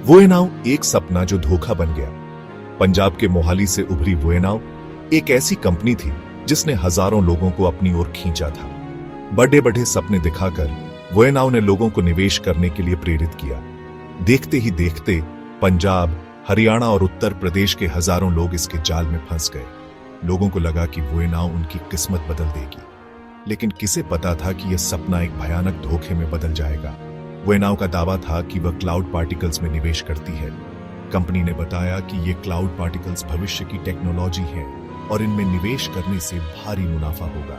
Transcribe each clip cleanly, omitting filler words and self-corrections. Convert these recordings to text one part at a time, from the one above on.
वोएनाव एक सपना जो धोखा बन गया। पंजाब के मोहाली से उभरी वोएनाव एक ऐसी कंपनी थी जिसने हजारों लोगों को अपनी ओर खींचा था। बड़े बड़े सपने दिखाकर वोएनाव ने लोगों को निवेश करने के लिए प्रेरित किया। देखते ही देखते पंजाब, हरियाणा और उत्तर प्रदेश के हजारों लोग इसके जाल में फंस गए। लोगों को लगा कि वोएनाव उनकी किस्मत बदल देगी, लेकिन किसे पता था कि यह सपना एक भयानक धोखे में बदल जाएगा। वोएनाव का दावा था कि वह क्लाउड पार्टिकल्स में निवेश करती है। कंपनी ने बताया कि ये क्लाउड पार्टिकल्स भविष्य की टेक्नोलॉजी है और इनमें निवेश करने से भारी मुनाफा होगा।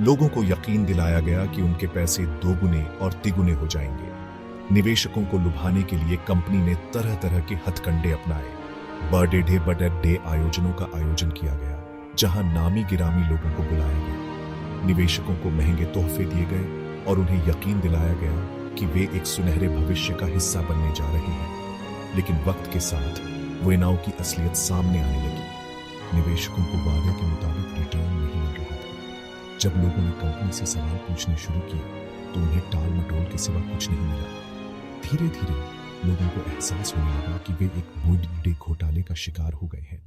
लोगों को यकीन दिलाया गया कि उनके पैसे दोगुने और तिगुने हो जाएंगे। निवेशकों को लुभाने के लिए कंपनी ने तरह तरह के हथकंडे अपनाए। बड़े आयोजनों का आयोजन किया गया, जहां नामी गिरामी लोगों को बुलाया गया। निवेशकों को महंगे तोहफे दिए गए और उन्हें यकीन दिलाया गया कि वे एक सुनहरे भविष्य का हिस्सा बनने जा रहे हैं। लेकिन वक्त के साथ वोएनाव की असलियत सामने आने लगी। निवेशकों को वादे के मुताबिक रिटर्न नहीं मिल रहा था। जब लोगों ने कंपनी से सवाल पूछने शुरू किए तो उन्हें टाल मटोल के सिवा कुछ नहीं मिला। धीरे धीरे लोगों को एहसास होने लगा कि वे एक बड़े घोटाले का शिकार हो गए हैं।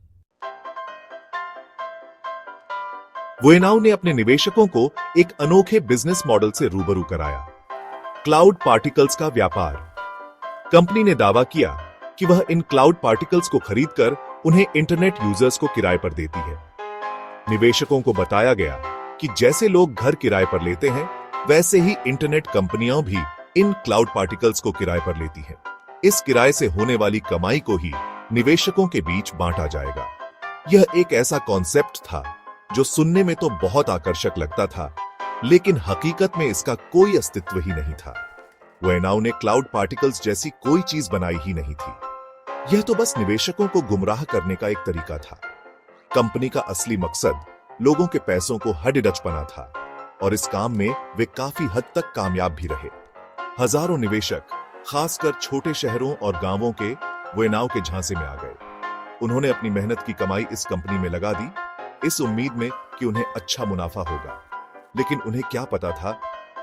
वोएनाव ने अपने निवेशकों को एक अनोखे बिजनेस मॉडल से रूबरू कराया, क्लाउड पार्टिकल्स का व्यापार। कंपनी ने दावा किया कि वह इन क्लाउड पार्टिकल्स को खरीदकर उन्हें इंटरनेट यूजर्स को किराए पर देती है। निवेशकों को बताया गया कि जैसे लोग घर किराए पर लेते हैं, वैसे ही इंटरनेट कंपनियां भी इन क्लाउड पार्टिकल्स को किराए पर लेती हैं। इस किराए से होने वाली कमाई को ही निवेशकों के बीच बांटा जाएगा। यह एक ऐसा कॉन्सेप्ट था जो सुनने में तो बहुत आकर्षक लगता था, लेकिन हकीकत में इसका कोई अस्तित्व ही नहीं था। वोएनाव ने क्लाउड पार्टिकल्स जैसी कोई चीज बनाई ही नहीं थी। यह तो बस निवेशकों को गुमराह करने का एक तरीका था। कंपनी का असली मकसद लोगों के पैसों को हडडचपना था और इस काम में वे काफी हद तक कामयाब भी रहे। हजारों निवेशक, खासकर छोटे शहरों और गांवों के, वोएनाव के झांसे में आ गए। उन्होंने अपनी मेहनत की कमाई इस कंपनी में लगा दी, इस उम्मीद में कि उन्हें अच्छा मुनाफा होगा। लेकिन उन्हें क्या पता था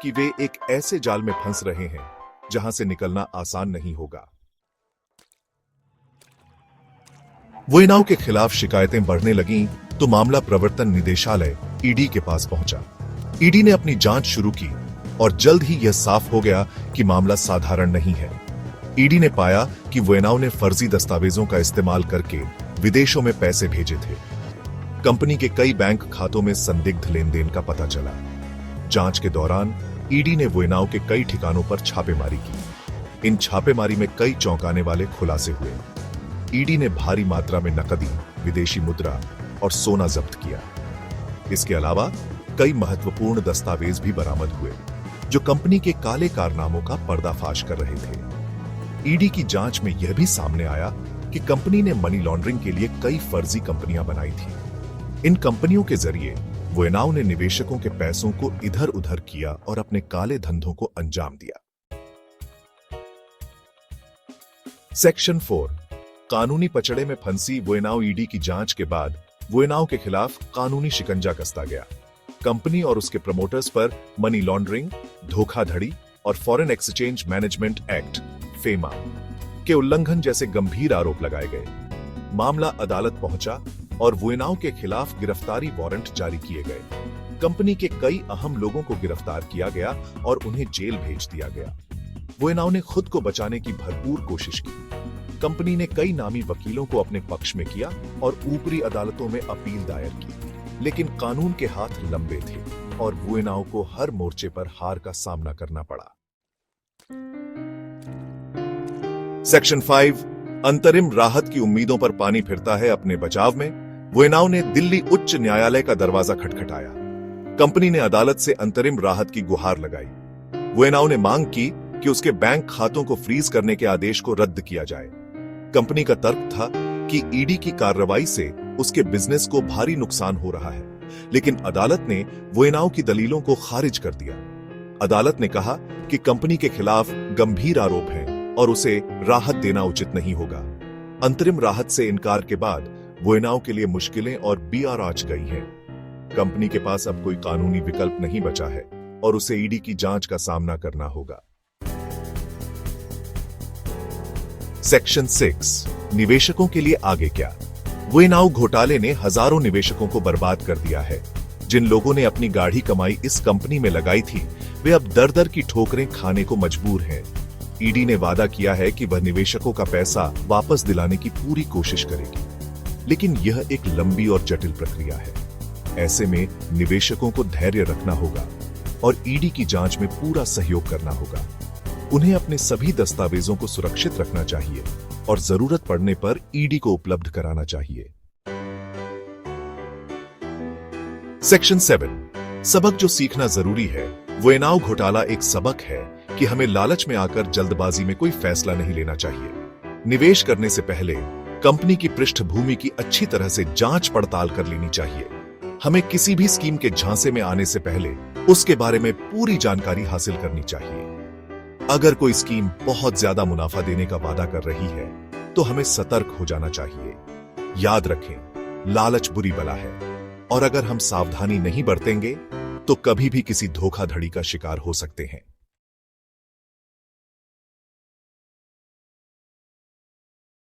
कि वे एक ऐसे जाल में फंस रहे हैं जहां से निकलना आसान नहीं होगा। वोएनाव के खिलाफ शिकायतें बढ़ने लगीं तो मामला प्रवर्तन निदेशालय ईडी के पास पहुंचा। ईडी ने अपनी जांच शुरू की और जल्द ही यह साफ हो गया कि मामला साधारण नहीं है। ईडी ने पाया कि वोएनाव ने फर्जी दस्तावेजों का इस्तेमाल करके विदेशों में पैसे भेजे थे। कंपनी के कई बैंक खातों में संदिग्ध लेन देन का पता चला। जांच के दौरान ईडी ने वोएनाव के कई ठिकानों पर छापेमारी की। इन छापेमारी में कई चौंकाने वाले खुलासे हुए। ईडी ने भारी मात्रा में नकदी, विदेशी मुद्रा और सोना जब्त किया। इसके अलावा कई महत्वपूर्ण दस्तावेज भी बरामद हुए जो कंपनी के काले कारनामों का पर्दाफाश कर रहे थे। ईडी की जांच में यह भी सामने आया कि कंपनी ने मनी लॉन्ड्रिंग के लिए कई फर्जी कंपनियां बनाई थी। इन कंपनियों के जरिए वोएनाव ने निवेशकों के पैसों को इधर उधर किया और अपने काले धंधों को अंजाम दिया। सेक्शन 4, कानूनी पचड़े में फंसी वोएनाव। ईडी की जांच के बाद वोएनाव के खिलाफ कानूनी शिकंजा कसता गया। कंपनी और उसके प्रमोटर्स पर मनी लॉन्ड्रिंग, धोखाधड़ी और foreign exchange management act FEMA के उल्लंघन जैसे गंभीर आरोप लगाए गए। मामला अदालत पहुंचा और वोएनाव के खिलाफ गिरफ्तारी वारंट जारी किए गए। कंपनी के कई अहम लोगों को गिरफ्तार किया गया और उन्हें जेल भेज दिया गया। वोएनाव ने खुद को बचाने की भरपूर कोशिश की। कंपनी ने कई नामी वकीलों को अपने पक्ष में किया और ऊपरी अदालतों में अपील दायर की, लेकिन कानून के हाथ लंबे थे और वोएनाव को हर मोर्चे पर हार का सामना करना पड़ा। सेक्शन 5, अंतरिम राहत की उम्मीदों पर पानी फिरता है। अपने बचाव में वोएनाव ने दिल्ली उच्च न्यायालय का दरवाजा खटखटाया। कंपनी ने अदालत से अंतरिम राहत की गुहार लगाई। वोएनाव ने मांग की कि उसके बैंक खातों को फ्रीज करने के आदेश को रद्द किया जाए। कंपनी का तर्क था कि ईडी की कार्रवाई से उसके बिजनेस को भारी नुकसान हो रहा है, लेकिन अदालत ने वोएनाव की दलीलों को खारिज कर दिया। अदालत ने कहा कि कंपनी के खिलाफ गंभीर आरोप हैं और उसे राहत देना उचित नहीं होगा। अंतरिम राहत से इनकार के बाद वोएनाव के लिए मुश्किलें और बीआर आंच गई हैं। कंपनी के पास अब कोई कानूनी विकल्प नहीं बचा है और उसे ईडी की जांच का सामना करना होगा। सेक्शन 6 निवेशकों के लिए आगे क्या। वेनाउ घोटाले ने हजारों निवेशकों को बर्बाद कर दिया है। जिन लोगों ने अपनी गाढ़ी कमाई इस कंपनी में लगाई थी, वे अब दर दर की ठोकरें खाने को मजबूर हैं। ईडी ने वादा किया है कि वह निवेशकों का पैसा वापस दिलाने की पूरी कोशिश करेगी, लेकिन यह एक लंबी और जटिल प्रक्रिया है। ऐसे में निवेशकों को धैर्य रखना होगा और ईडी की जांच में पूरा सहयोग करना होगा। उन्हें अपने सभी दस्तावेजों को सुरक्षित रखना चाहिए और जरूरत पड़ने पर ईडी को उपलब्ध कराना चाहिए। सेक्शन 7 सबक जो सीखना जरूरी है। वेनाउ घोटाला एक सबक है कि हमें लालच में आकर जल्दबाजी में कोई फैसला नहीं लेना चाहिए। निवेश करने से पहले कंपनी की पृष्ठभूमि की अच्छी तरह से जांच पड़ताल कर लेनी चाहिए। हमें किसी भी स्कीम के झांसे में आने से पहले उसके बारे में पूरी जानकारी हासिल करनी चाहिए। अगर कोई स्कीम बहुत ज्यादा मुनाफा देने का वादा कर रही है तो हमें सतर्क हो जाना चाहिए। याद रखें, लालच बुरी बला है और अगर हम सावधानी नहीं बरतेंगे तो कभी भी किसी धोखाधड़ी का शिकार हो सकते हैं।